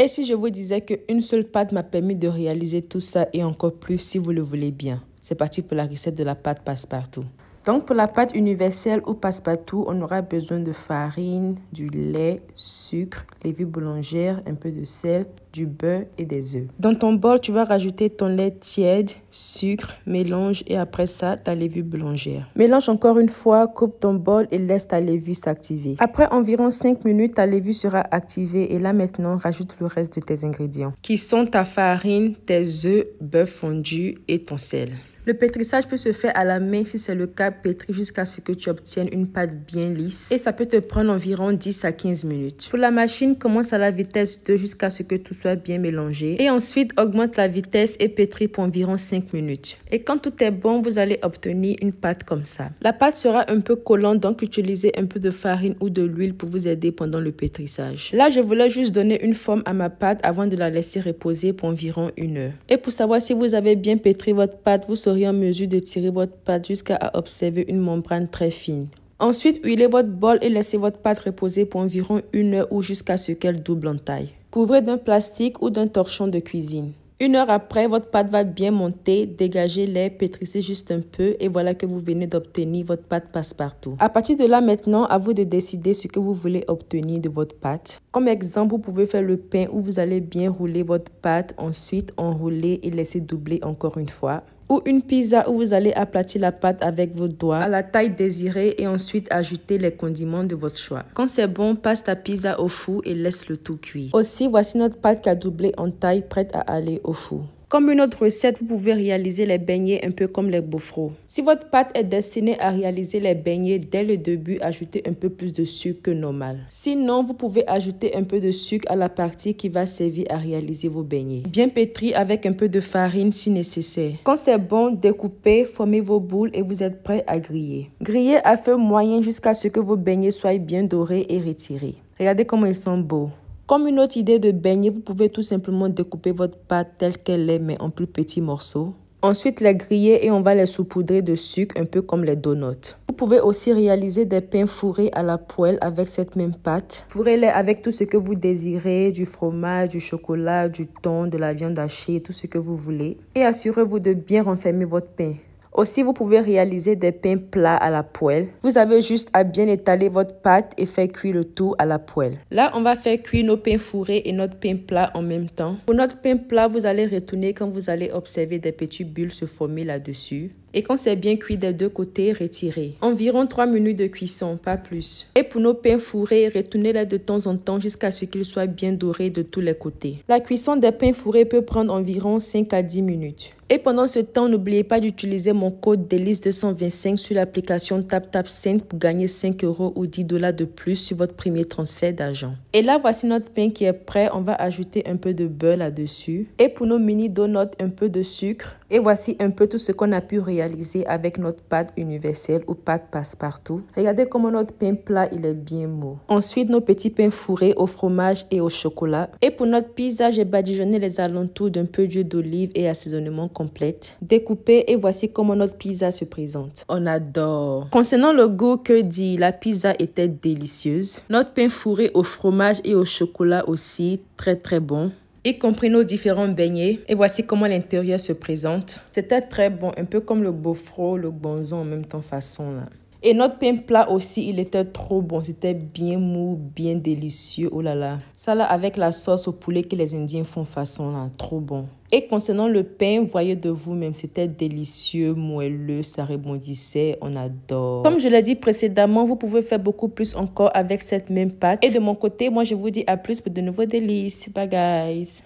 Et si je vous disais qu'une seule pâte m'a permis de réaliser tout ça et encore plus si vous le voulez bien? C'est parti pour la recette de la pâte passe-partout. Donc pour la pâte universelle ou passe-partout, on aura besoin de farine, du lait, sucre, levure boulangère, un peu de sel, du beurre et des œufs. Dans ton bol, tu vas rajouter ton lait tiède, sucre, mélange et après ça, ta levure boulangère. Mélange encore une fois, coupe ton bol et laisse ta levure s'activer. Après environ 5 minutes, ta levure sera activée et là maintenant, rajoute le reste de tes ingrédients qui sont ta farine, tes œufs, beurre fondu et ton sel. Le pétrissage peut se faire à la main si c'est le cas, pétris jusqu'à ce que tu obtiennes une pâte bien lisse et ça peut te prendre environ 10 à 15 minutes. Pour la machine, commence à la vitesse 2 jusqu'à ce que tout soit bien mélangé et ensuite augmente la vitesse et pétris pour environ 5 minutes. Et quand tout est bon, vous allez obtenir une pâte comme ça. La pâte sera un peu collante, donc utilisez un peu de farine ou de l'huile pour vous aider pendant le pétrissage. Là, je voulais juste donner une forme à ma pâte avant de la laisser reposer pour environ 1 heure. Et pour savoir si vous avez bien pétri votre pâte, vous serez en mesure de tirer votre pâte jusqu'à observer une membrane très fine. Ensuite, huilez votre bol et laissez votre pâte reposer pour environ 1 heure ou jusqu'à ce qu'elle double en taille. Couvrez d'un plastique ou d'un torchon de cuisine. 1 heure après, votre pâte va bien monter, dégagez-les, pétrissez juste un peu et voilà que vous venez d'obtenir votre pâte passe-partout. À partir de là maintenant, à vous de décider ce que vous voulez obtenir de votre pâte. Comme exemple, vous pouvez faire le pain où vous allez bien rouler votre pâte, ensuite enrouler et laisser doubler encore une fois. Ou une pizza où vous allez aplatir la pâte avec vos doigts à la taille désirée et ensuite ajouter les condiments de votre choix. Quand c'est bon, passe ta pizza au four et laisse le tout cuire. Aussi, voici notre pâte qui a doublé en taille, prête à aller au four. Comme une autre recette, vous pouvez réaliser les beignets un peu comme les gaufres. Si votre pâte est destinée à réaliser les beignets dès le début, ajoutez un peu plus de sucre que normal. Sinon, vous pouvez ajouter un peu de sucre à la partie qui va servir à réaliser vos beignets. Bien pétri avec un peu de farine si nécessaire. Quand c'est bon, découpez, formez vos boules et vous êtes prêt à griller. Grillez à feu moyen jusqu'à ce que vos beignets soient bien dorés et retirés. Regardez comment ils sont beaux. Comme une autre idée de beignet, vous pouvez tout simplement découper votre pâte telle qu'elle est, mais en plus petits morceaux. Ensuite, les griller et on va les saupoudrer de sucre, un peu comme les donuts. Vous pouvez aussi réaliser des pains fourrés à la poêle avec cette même pâte. Fourrez-les avec tout ce que vous désirez, du fromage, du chocolat, du thon, de la viande hachée, tout ce que vous voulez. Et assurez-vous de bien renfermer votre pain. Aussi, vous pouvez réaliser des pains plats à la poêle. Vous avez juste à bien étaler votre pâte et faire cuire le tout à la poêle. Là, on va faire cuire nos pains fourrés et notre pain plat en même temps. Pour notre pain plat, vous allez retourner quand vous allez observer des petites bulles se former là-dessus. Et quand c'est bien cuit des deux côtés, retirez. Environ 3 minutes de cuisson, pas plus. Et pour nos pains fourrés, retournez-les de temps en temps jusqu'à ce qu'ils soient bien dorés de tous les côtés. La cuisson des pains fourrés peut prendre environ 5 à 10 minutes. Et pendant ce temps, n'oubliez pas d'utiliser mon code DELICE225 sur l'application TapTapSend pour gagner 5 € ou 10 $ de plus sur votre premier transfert d'argent. Et là, voici notre pain qui est prêt. On va ajouter un peu de beurre là-dessus. Et pour nos mini donuts, un peu de sucre. Et voici un peu tout ce qu'on a pu réaliser avec notre pâte universelle ou pâte passe-partout. Regardez comment notre pain plat, il est bien mou. Ensuite, nos petits pains fourrés au fromage et au chocolat. Et pour notre pizza, j'ai badigeonné les alentours d'un peu d'huile d'olive et assaisonnement complète. Découpé et voici comment notre pizza se présente. On adore. Concernant le goût, que dire, la pizza était délicieuse. Notre pain fourré au fromage et au chocolat aussi, très très bon. Y compris nos différents beignets. Et voici comment l'intérieur se présente. C'était très bon, un peu comme le gaufre, le gonzon en même temps façon là. Et notre pain plat aussi, il était trop bon. C'était bien mou, bien délicieux. Oh là là. Ça là avec la sauce au poulet que les Indiens font façon là. Trop bon. Et concernant le pain, voyez de vous-même, c'était délicieux, moelleux, ça rebondissait, on adore. Comme je l'ai dit précédemment, vous pouvez faire beaucoup plus encore avec cette même pâte. Et de mon côté, moi je vous dis à plus pour de nouveaux délices. Bye guys.